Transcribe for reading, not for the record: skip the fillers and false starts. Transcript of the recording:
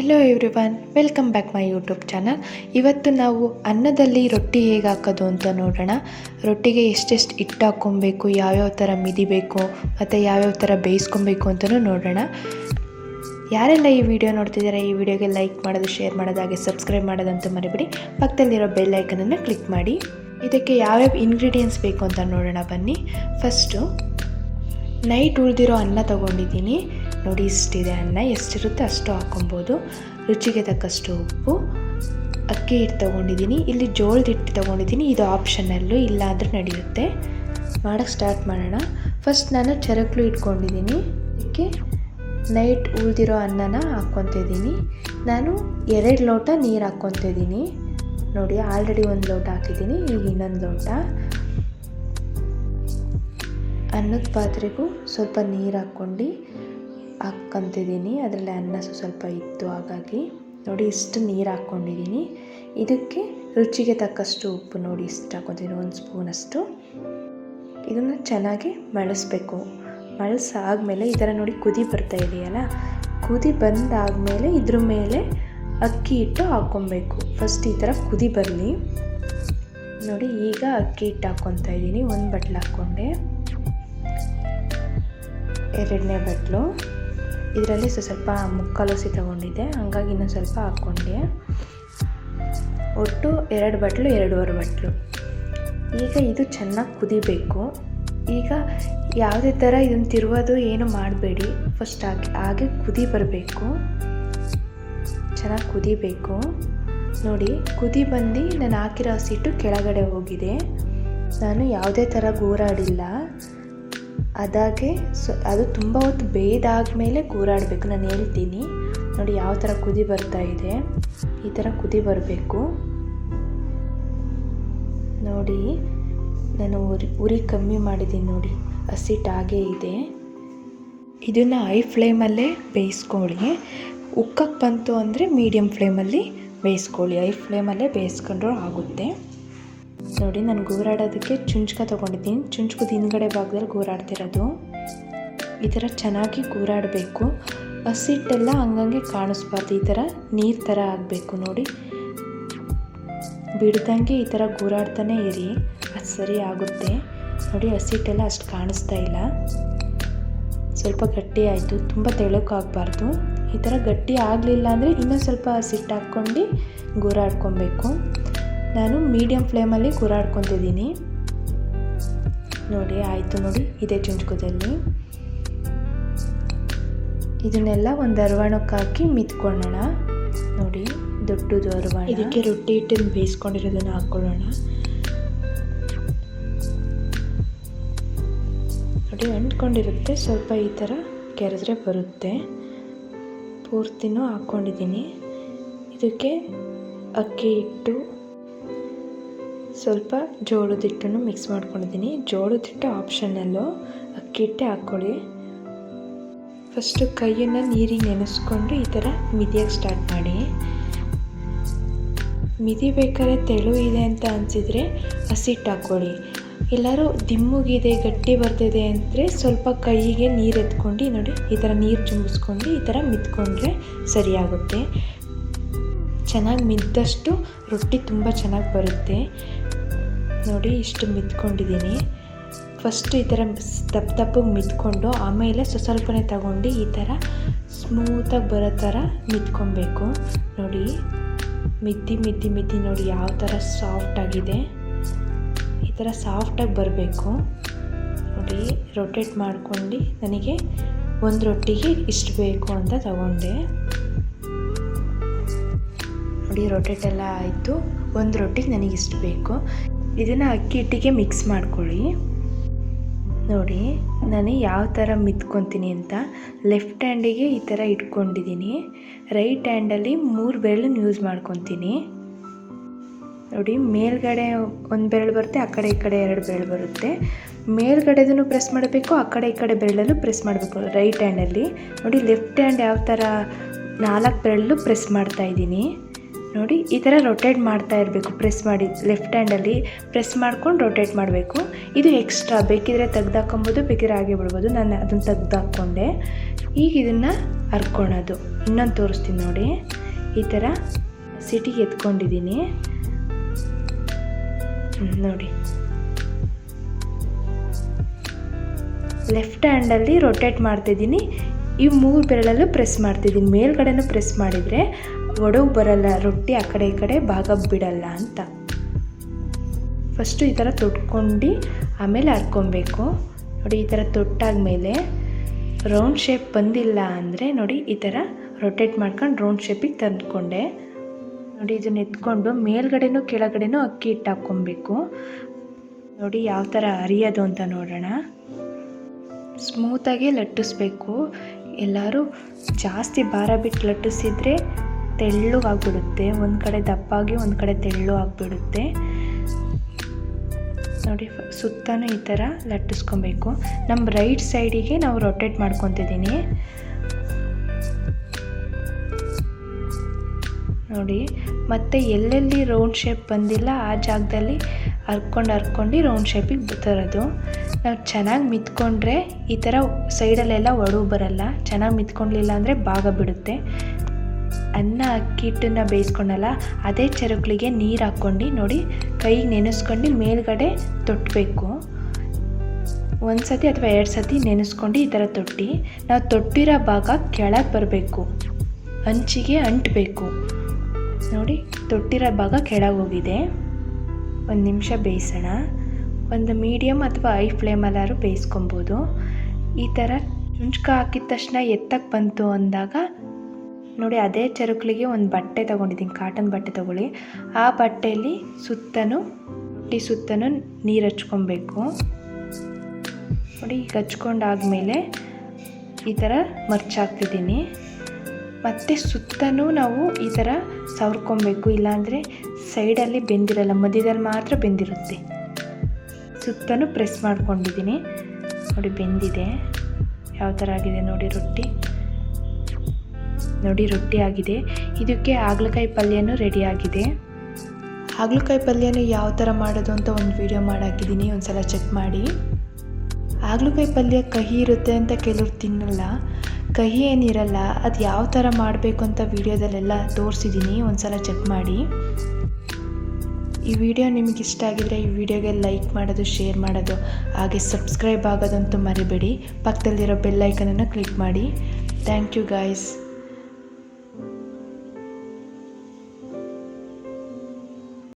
Hello everyone, welcome back my YouTube channel. ಇವತ್ತು ನಾವು ಅನ್ನದಲ್ಲಿ ರೊಟ್ಟಿ ಹೇಗೆ ಹಾಕೋದು ಅಂತ ನೋಡೋಣ. ರೊಟ್ಟಿಗೆ ಎಷ್ಟೆಷ್ಟು ಹಿಟ್ಟು ಹಾಕ್ಕೊಬೇಕು, ಯಾವ್ಯಾವ ಥರ ಮಿದಿಬೇಕು ಮತ್ತು ಯಾವ್ಯಾವ ಥರ ಬೇಯಿಸ್ಕೊಬೇಕು ಅಂತಲೂ ನೋಡೋಣ. ಯಾರೆಲ್ಲ ಈ ವಿಡಿಯೋ ನೋಡ್ತಿದ್ದಾರೆ ಈ ವಿಡಿಯೋಗೆ ಲೈಕ್ ಮಾಡೋದು, ಶೇರ್ ಮಾಡೋದು, ಹಾಗೆ ಸಬ್ಸ್ಕ್ರೈಬ್ ಮಾಡೋದಂತೂ ಮರಿಬೇಡಿ. ಪಕ್ಕದಲ್ಲಿರೋ ಬೆಲ್ ಐಕನನ್ನು ಕ್ಲಿಕ್ ಮಾಡಿ. ಇದಕ್ಕೆ ಯಾವ್ಯಾವ ಇಂಗ್ರೀಡಿಯೆಂಟ್ಸ್ ಬೇಕು ಅಂತ ನೋಡೋಣ ಬನ್ನಿ. ಫಸ್ಟು ನೈಟ್ ಉಳಿದಿರೋ ಅನ್ನ ತೊಗೊಂಡಿದ್ದೀನಿ. ನೋಡಿ ಇಷ್ಟಿದೆ ಅನ್ನ, ಎಷ್ಟಿರುತ್ತೆ ಅಷ್ಟು ಹಾಕ್ಕೊಬೋದು. ರುಚಿಗೆ ತಕ್ಕಷ್ಟು ಉಪ್ಪು, ಅಕ್ಕಿ ಹಿಟ್ಟು ತೊಗೊಂಡಿದ್ದೀನಿ. ಇಲ್ಲಿ ಜೋಳದ ಹಿಟ್ಟು ತೊಗೊಂಡಿದ್ದೀನಿ, ಇದು ಆಪ್ಷನಲ್ಲು, ಇಲ್ಲ ಅಂದರೆ ನಡೆಯುತ್ತೆ. ಮಾಡೋಕ್ಕೆ ಸ್ಟಾರ್ಟ್ ಮಾಡೋಣ. ಫಸ್ಟ್ ನಾನು ಚರಕ್ಲು ಇಟ್ಕೊಂಡಿದ್ದೀನಿ. ಇದಕ್ಕೆ ನೈಟ್ ಉಳಿದಿರೋ ಅನ್ನನ ಹಾಕ್ಕೊತಿದ್ದೀನಿ. ನಾನು 2 ಲೋಟ ನೀರು ಹಾಕ್ಕೊತಿದ್ದೀನಿ. ನೋಡಿ ಆಲ್ರೆಡಿ 1 ಲೋಟ ಹಾಕಿದ್ದೀನಿ, ಈಗ ಇನ್ನೊಂದು ಲೋಟ. ಅನ್ನದ ಪಾತ್ರೆಗೂ ಸ್ವಲ್ಪ ನೀರು ಹಾಕ್ಕೊಂತಿದ್ದೀನಿ. ಅದರಲ್ಲಿ ಅನ್ನ ಸ್ವಲ್ಪ ಇತ್ತು, ಹಾಗಾಗಿ ನೋಡಿ ಇಷ್ಟು ನೀರು ಹಾಕ್ಕೊಂಡಿದ್ದೀನಿ. ಇದಕ್ಕೆ ರುಚಿಗೆ ತಕ್ಕಷ್ಟು ಉಪ್ಪು ನೋಡಿ ಇಷ್ಟು ಹಾಕ್ಕೊತೀನಿ, 1 ಸ್ಪೂನಷ್ಟು. ಇದನ್ನು ಚೆನ್ನಾಗಿ ಮಳಿಸ್ಬೇಕು. ಮಳಿಸಾದ್ಮೇಲೆ ಈ ಥರ ನೋಡಿ ಕುದಿ ಬರ್ತಾ ಇದೆಯಲ್ಲ, ಕುದಿ ಬಂದಾದಮೇಲೆ ಇದ್ರ ಮೇಲೆ ಅಕ್ಕಿ ಹಿಟ್ಟು ಹಾಕ್ಕೊಬೇಕು. ಫಸ್ಟ್ ಈ ಥರ ಕುದಿ ಬರಲಿ. ನೋಡಿ ಈಗ ಅಕ್ಕಿ ಹಿಟ್ಟು ಹಾಕ್ಕೊತಾ ಇದ್ದೀನಿ. 1 ಬಟ್ಲು ಹಾಕ್ಕೊಂಡೆ, 2ನೇ ಬಟ್ಲು. ಇದರಲ್ಲಿ ಸ್ವಲ್ಪ ಮುಕ್ಕಾಲು ತಗೊಂಡಿದ್ದೆ, ಹಾಗಾಗಿ ಇನ್ನೊಂದು ಸ್ವಲ್ಪ ಹಾಕ್ಕೊಂಡೆ. ಒಟ್ಟು 2 ಬಟ್ಲು 2.5 ಬಟ್ಲು. ಈಗ ಇದು ಚೆನ್ನಾಗಿ ಕುದಿಬೇಕು. ಈಗ ಯಾವುದೇ ಥರ ಇದನ್ನು ತಿರುವುದು ಏನು ಮಾಡಬೇಡಿ, ಫಸ್ಟ್ ಹಾಗೆ ಕುದಿ ಬರಬೇಕು, ಚೆನ್ನಾಗಿ ಕುದಿಬೇಕು. ನೋಡಿ ಕುದಿ ಬಂದು ನಾನು ಹಾಕಿರೋ ಹಸಿಟ್ಟು ಕೆಳಗಡೆ ಹೋಗಿದೆ. ನಾನು ಯಾವುದೇ ಥರ ಗೂರಾಡಿಲ್ಲ. ಅದಾಗೆ ಅದು ತುಂಬ ಹೊತ್ತು ಬೇಯ್ದಾದ್ಮೇಲೆ ಗೂರಾಡಬೇಕು. ನಾನು ಹೇಳ್ತೀನಿ ನೋಡಿ ಯಾವ ಥರ ಕುದಿ ಬರ್ತಾ ಇದೆ, ಈ ಥರ ಕುದಿ ಬರಬೇಕು. ನೋಡಿ ನಾನು ಉರಿ ಕಮ್ಮಿ ಮಾಡಿದ್ದೀನಿ. ನೋಡಿ ಹಸಿಟ್ಟು ಹಾಗೇ ಇದೆ. ಇದನ್ನು ಹೈ ಫ್ಲೇಮಲ್ಲೇ ಬೇಯಿಸ್ಕೊಳ್ಳಿ. ಉಕ್ಕಕ್ಕೆ ಬಂತು ಅಂದರೆ ಮೀಡಿಯಮ್ ಫ್ಲೇಮಲ್ಲಿ ಬೇಯಿಸ್ಕೊಳ್ಳಿ. ಹೈ ಫ್ಲೇಮಲ್ಲೇ ಬೇಯಿಸ್ಕೊಂಡ್ರೂ ಆಗುತ್ತೆ. ನೋಡಿ ನಾನು ಗೂರಾಡೋದಕ್ಕೆ ಚುಂಚ್ಕ ತೊಗೊಂಡಿದ್ದೀನಿ. ಚುಂಚ್ಕದ ಹಿಂದ್ಗಡೆ ಭಾಗದಲ್ಲಿ ಗೂರಾಡ್ತಿರೋದು. ಈ ಥರ ಚೆನ್ನಾಗಿ ಗೂರಾಡಬೇಕು. ಹಸಿಟ್ಟೆಲ್ಲ ಹಂಗಂಗೆ ಕಾಣಿಸ್ಬಾರ್ದು, ಈ ಥರ ನೀರು ಥರ ಆಗಬೇಕು. ನೋಡಿ ಬಿಡ್ದಂಗೆ ಈ ಥರ ಗೂರಾಡ್ತಾನೆ ಇರಿ, ಅದು ಸರಿ ಆಗುತ್ತೆ. ನೋಡಿ ಹಸಿಟ್ಟೆಲ್ಲ ಅಷ್ಟು ಕಾಣಿಸ್ತಾ ಇಲ್ಲ, ಸ್ವಲ್ಪ ಗಟ್ಟಿ ಆಯಿತು. ತುಂಬ ತೆಳ್ಳಕ್ಕಾಗಬಾರ್ದು. ಈ ಥರ ಗಟ್ಟಿ ಆಗಲಿಲ್ಲ ಅಂದರೆ ಇನ್ನೊಂದು ಸ್ವಲ್ಪ ಹಸಿಟ್ಟು ಹಾಕ್ಕೊಂಡು ಗೂರಾಡ್ಕೊಬೇಕು. ನಾನು ಮೀಡಿಯಮ್ ಫ್ಲೇಮಲ್ಲಿ ಗೂರಾಡ್ಕೊತಿದ್ದೀನಿ. ನೋಡಿ ಆಯಿತು. ನೋಡಿ ಇದೇ ಚುಂಚ್ಕದಲ್ಲಿ ಇದನ್ನೆಲ್ಲ ಒಂದು ಅರವಾಣಕ್ಕೆ ಹಾಕಿ ಮಿತ್ಕೊಳ್ಳೋಣ. ನೋಡಿ ದೊಡ್ಡದು ಅರವಾಣ. ಇದಕ್ಕೆ ರೊಟ್ಟಿ ಹಿಟ್ಟನ್ನು ಬೇಯಿಸ್ಕೊಂಡಿರೋದನ್ನು ಹಾಕ್ಕೊಳ್ಳೋಣ. ನೋಡಿ ಅಂಟ್ಕೊಂಡಿರುತ್ತೆ, ಸ್ವಲ್ಪ ಈ ಥರ ಕೆರೆದ್ರೆ ಬರುತ್ತೆ. ಪೂರ್ತಿನೂ ಹಾಕ್ಕೊಂಡಿದ್ದೀನಿ. ಇದಕ್ಕೆ ಅಕ್ಕಿ ಹಿಟ್ಟು, ಸ್ವಲ್ಪ ಜೋಳದ ಹಿಟ್ಟನ್ನು ಮಿಕ್ಸ್ ಮಾಡ್ಕೊಂಡಿದ್ದೀನಿ. ಜೋಳದ ಹಿಟ್ಟು ಆಪ್ಷನಲ್ಲು, ಅಕ್ಕಿ ಹಿಟ್ಟೆ ಹಾಕ್ಕೊಳ್ಳಿ. ಫಸ್ಟು ಕೈಯನ್ನು ನೀರಿಗೆ ನೆನೆಸ್ಕೊಂಡು ಈ ಥರ ಮಿದಿಯೋಕ್ಕೆ ಸ್ಟಾರ್ಟ್ ಮಾಡಿ. ಮಿದಿಬೇಕಾದ್ರೆ ತೆಳು ಇದೆ ಅಂತ ಅನಿಸಿದರೆ ಹಸಿಟ್ಟು ಹಾಕ್ಕೊಳ್ಳಿ. ಎಲ್ಲರೂ ದಿಮ್ಮಗಿದೆ ಗಟ್ಟಿ ಬರ್ತಿದೆ ಅಂದರೆ ಸ್ವಲ್ಪ ಕೈಗೆ ನೀರು ಎತ್ಕೊಂಡು ನೋಡಿ ಈ ಥರ ನೀರು ಚುಂಬಿಸ್ಕೊಂಡು ಈ ಥರ ಮಿದ್ಕೊಂಡ್ರೆ ಸರಿಯಾಗುತ್ತೆ. ಚೆನ್ನಾಗಿ ಮಿದ್ದಷ್ಟು ರೊಟ್ಟಿ ತುಂಬ ಚೆನ್ನಾಗಿ ಬರುತ್ತೆ. ನೋಡಿ ಇಷ್ಟು ಮಿದ್ಕೊಂಡಿದ್ದೀನಿ. ಫಸ್ಟು ಈ ಥರ ದಪ್ಪಗೆ ಮಿದ್ಕೊಂಡು ಆಮೇಲೆ ಸ್ವಲ್ಪನೇ ತಗೊಂಡು ಈ ಥರ ಸ್ಮೂತಾಗಿ ಬರೋ ಥರ ಮಿದ್ಕೊಬೇಕು. ನೋಡಿ ಮಿದ್ದಿ ನೋಡಿ ಯಾವ ಥರ ಸಾಫ್ಟಾಗಿದೆ. ಈ ಥರ ಸಾಫ್ಟಾಗಿ ಬರಬೇಕು. ನೋಡಿ ರೊಟೇಟ್ ಮಾಡ್ಕೊಂಡು ನನಗೆ 1 ರೊಟ್ಟಿಗೆ ಇಷ್ಟು ಬೇಕು ಅಂತ ತಗೊಂಡೆ. ನೋಡಿ ರೊಟೇಟ್ ಎಲ್ಲ ಆಯಿತು. 1 ರೊಟ್ಟಿಗೆ ನನಗೆ ಇಷ್ಟು ಬೇಕು. ಇದನ್ನು ಅಕ್ಕಿ ಹಿಟ್ಟಿಗೆ ಮಿಕ್ಸ್ ಮಾಡ್ಕೊಳ್ಳಿ. ನೋಡಿ ನಾನು ಯಾವ ಥರ ಮಿತ್ಕೊತೀನಿ ಅಂತ. ಲೆಫ್ಟ್ ಹ್ಯಾಂಡಿಗೆ ಈ ಥರ ಇಟ್ಕೊಂಡಿದ್ದೀನಿ, ರೈಟ್ ಹ್ಯಾಂಡಲ್ಲಿ 3 ಬೆರಳನ್ನು ಯೂಸ್ ಮಾಡ್ಕೊತೀನಿ. ನೋಡಿ ಮೇಲ್ಗಡೆ 1 ಬೆರಳು ಬರುತ್ತೆ, ಆ ಕಡೆ ಈ ಕಡೆ 2 ಬೆರಳು ಬರುತ್ತೆ. ಮೇಲ್ಗಡೆದೂ ಪ್ರೆಸ್ ಮಾಡಬೇಕು, ಆ ಕಡೆ ಈ ಕಡೆ ಬೆರಳಲ್ಲೂ ಪ್ರೆಸ್ ಮಾಡಬೇಕು ರೈಟ್ ಹ್ಯಾಂಡಲ್ಲಿ. ನೋಡಿ ಲೆಫ್ಟ್ ಹ್ಯಾಂಡ್ ಯಾವ ಥರ 4 ಬೆರಳು ಪ್ರೆಸ್ ಮಾಡ್ತಾಯಿದ್ದೀನಿ. ನೋಡಿ ಈ ಥರ ರೊಟೇಟ್ ಮಾಡ್ತಾ ಇರಬೇಕು. ಪ್ರೆಸ್ ಮಾಡಿ ಲೆಫ್ಟ್ ಹ್ಯಾಂಡಲ್ಲಿ ಪ್ರೆಸ್ ಮಾಡ್ಕೊಂಡು ರೊಟೇಟ್ ಮಾಡಬೇಕು. ಇದು ಎಕ್ಸ್ಟ್ರಾ, ಬೇಕಿದ್ರೆ ತೆಗ್ದಾಕೊಬೋದು, ಬೇಕಿದ್ರೆ ಹಾಗೆ ಬಿಡ್ಬೋದು. ನಾನು ಅದನ್ನು ತೆಗ್ದಾಕ್ಕೊಂಡೆ. ಈಗ ಇದನ್ನು ಹರ್ಕೊಳೋದು. ಇನ್ನೊಂದು ತೋರಿಸ್ತೀನಿ ನೋಡಿ. ಈ ಥರ ಸಿಟಿಗೆ ಎತ್ಕೊಂಡಿದ್ದೀನಿ ನೋಡಿ. ಲೆಫ್ಟ್ ಹ್ಯಾಂಡಲ್ಲಿ ರೊಟೇಟ್ ಮಾಡ್ತಿದ್ದೀನಿ. ಈ 3 ಬೆರಳಲ್ಲೂ ಪ್ರೆಸ್ ಮಾಡ್ತಿದ್ದೀನಿ. ಮೇಲ್ಗಡೆನೂ ಪ್ರೆಸ್ ಮಾಡಿದರೆ ಒಡವು ಬರಲ್ಲ, ರೊಟ್ಟಿ ಆ ಕಡೆ ಈ ಕಡೆ ಭಾಗ ಬಿಡಲ್ಲ ಅಂತ. ಫಸ್ಟು ಈ ಥರ ತೊಟ್ಕೊಂಡು ಆಮೇಲೆ ಹರ್ಕೊಬೇಕು ನೋಡಿ. ಈ ಥರ ತೊಟ್ಟಾದ್ಮೇಲೆ ರೌಂಡ್ ಶೇಪ್ ಬಂದಿಲ್ಲ ಅಂದರೆ ನೋಡಿ ಈ ಥರ ರೊಟೇಟ್ ಮಾಡ್ಕೊಂಡು ರೌಂಡ್ ಶೇಪಿಗೆ ತಂದ್ಕೊಂಡೆ ನೋಡಿ. ಇದನ್ನ ಎತ್ಕೊಂಡು ಮೇಲ್ಗಡೆನೂ ಕೆಳಗಡೆನೂ ಅಕ್ಕಿ ಹಿಟ್ಟು ಹಾಕ್ಕೊಬೇಕು ನೋಡಿ. ಯಾವ ಥರ ಹರಿಯೋದು ಅಂತ ನೋಡೋಣ. ಸ್ಮೂತಾಗಿ ಲಟ್ಟಿಸ್ಬೇಕು. ಎಲ್ಲರೂ ಜಾಸ್ತಿ ಭಾರ ಬಿಟ್ಟು ಲಟ್ಟಿಸಿದರೆ ತೆಳ್ಳಗಾಗ್ಬಿಡುತ್ತೆ. ಒಂದು ಕಡೆ ದಪ್ಪಾಗಿ ಒಂದು ಕಡೆ ತೆಳ್ಳು ಆಗಿಬಿಡುತ್ತೆ ನೋಡಿ. ಸುತ್ತನೂ ಈ ಥರ ಲಟ್ಟಿಸ್ಕೊಬೇಕು. ನಮ್ಮ ರೈಟ್ ಸೈಡಿಗೆ ನಾವು ರೊಟೇಟ್ ಮಾಡ್ಕೊತಿದ್ದೀನಿ ನೋಡಿ. ಮತ್ತು ಎಲ್ಲೆಲ್ಲಿ ರೌಂಡ್ ಶೇಪ್ ಬಂದಿಲ್ಲ ಆ ಜಾಗದಲ್ಲಿ ಹರ್ಕೊಂಡು ರೌಂಡ್ ಶೇಪಿಗೆ ತರೋದು. ನಾವು ಚೆನ್ನಾಗಿ ಮಿತ್ಕೊಂಡ್ರೆ ಈ ಥರ ಸೈಡಲ್ಲೆಲ್ಲ ಒಡವು ಬರಲ್ಲ. ಚೆನ್ನಾಗಿ ಮಿತ್ಕೊಳ್ಳಿಲ್ಲ ಅಂದರೆ ಭಾಗ ಬಿಡುತ್ತೆ. ಅನ್ನ ಅಕ್ಕಿ ಹಿಟ್ಟನ್ನು ಬೇಯಿಸ್ಕೊಂಡಲ್ಲ ಅದೇ ಚರಕ್ಲಿಗೆ ನೀರು ಹಾಕ್ಕೊಂಡು ನೋಡಿ ಕೈಗೆ ನೆನೆಸ್ಕೊಂಡು ಮೇಲ್ಗಡೆ ತೊಟ್ಟಬೇಕು. 1 ಸತಿ ಅಥವಾ 2 ಸತಿ ನೆನೆಸ್ಕೊಂಡು ಈ ಥರ ತೊಟ್ಟು ನಾವು ತೊಟ್ಟಿರೋ ಭಾಗ ಕೆಳಗೆ ಬರಬೇಕು, ಅಂಚಿಗೆ ಅಂಟಬೇಕು ನೋಡಿ. ತೊಟ್ಟಿರೋ ಭಾಗ ಕೆಳಗೆ ಹೋಗಿದೆ. 1 ನಿಮಿಷ ಬೇಯಿಸೋಣ. ಒಂದು ಮೀಡಿಯಮ್ ಅಥವಾ ಹೈ ಫ್ಲೇಮಲ್ಲಾದ್ರೂ ಬೇಯಿಸ್ಕೊಬೋದು. ಈ ಥರ ಚುಂಚ್ಕ ಹಾಕಿದ ತಕ್ಷಣ ಎತ್ತಕ್ಕೆ ಬಂತು ಅಂದಾಗ ನೋಡಿ ಅದೇ ಚರುಕ್ಲಿಗೆ ಒಂದು ಬಟ್ಟೆ ತೊಗೊಂಡಿದ್ದೀನಿ, ಕಾಟನ್ ಬಟ್ಟೆ ತೊಗೊಳ್ಳಿ. ಆ ಬಟ್ಟೆಯಲ್ಲಿ ಸುತ್ತನೂ ನೀರು ಹಚ್ಕೊಬೇಕು ನೋಡಿ. ಈಗ ಹಚ್ಕೊಂಡಾದ್ಮೇಲೆ ಈ ಥರ ಮರ್ಚಾಕ್ತಿದ್ದೀನಿ. ಮತ್ತು ಸುತ್ತನೂ ನಾವು ಈ ಥರ ಸವರ್ಕೊಬೇಕು, ಇಲ್ಲಾಂದರೆ ಸೈಡಲ್ಲಿ ಬೆಂದಿರಲ್ಲ, ಮಧ್ಯದಲ್ಲಿ ಮಾತ್ರ ಬೆಂದಿರುತ್ತೆ. ಸುತ್ತನೂ ಪ್ರೆಸ್ ಮಾಡ್ಕೊಂಡಿದ್ದೀನಿ ನೋಡಿ. ಬೆಂದಿದೆ. ಯಾವ ಥರ ಆಗಿದೆ ನೋಡಿ ರೊಟ್ಟಿ ನೋಡಿ. ರೊಟ್ಟಿ ಆಗಿದೆ. ಇದಕ್ಕೆ ಹಾಗಲಕಾಯಿ ಪಲ್ಯನೂ ರೆಡಿ ಆಗಿದೆ. ಹಾಗಲಕಾಯಿ ಪಲ್ಯನೂ ಯಾವ ಥರ ಮಾಡೋದು ಅಂತ ಒಂದು ವಿಡಿಯೋ ಮಾಡಾಕಿದ್ದೀನಿ, ಒಂದು ಸಲ ಚೆಕ್ ಮಾಡಿ. ಹಾಗಲಕಾಯಿ ಪಲ್ಯ ಕಹಿ ಇರುತ್ತೆ ಅಂತ ಕೆಲವ್ರು ತಿನ್ನಲ್ಲ. ಕಹಿ ಏನಿರಲ್ಲ. ಅದು ಯಾವ ಥರ ಮಾಡಬೇಕು ಅಂತ ವಿಡಿಯೋದಲ್ಲೆಲ್ಲ ತೋರಿಸಿದ್ದೀನಿ, ಒಂದು ಸಲ ಚೆಕ್ ಮಾಡಿ. ಈ ವಿಡಿಯೋ ನಿಮಗೆ ಇಷ್ಟ ಆಗಿದರೆ ಈ ವಿಡಿಯೋಗೆ ಲೈಕ್ ಮಾಡೋದು, ಶೇರ್ ಮಾಡೋದು, ಹಾಗೆ ಸಬ್ಸ್ಕ್ರೈಬ್ ಆಗೋದಂತೂ ಮರಿಬೇಡಿ. ಪಕ್ಕದಲ್ಲಿರೋ ಬೆಲ್ ಐಕನನ್ನು ಕ್ಲಿಕ್ ಮಾಡಿ. Thank you guys.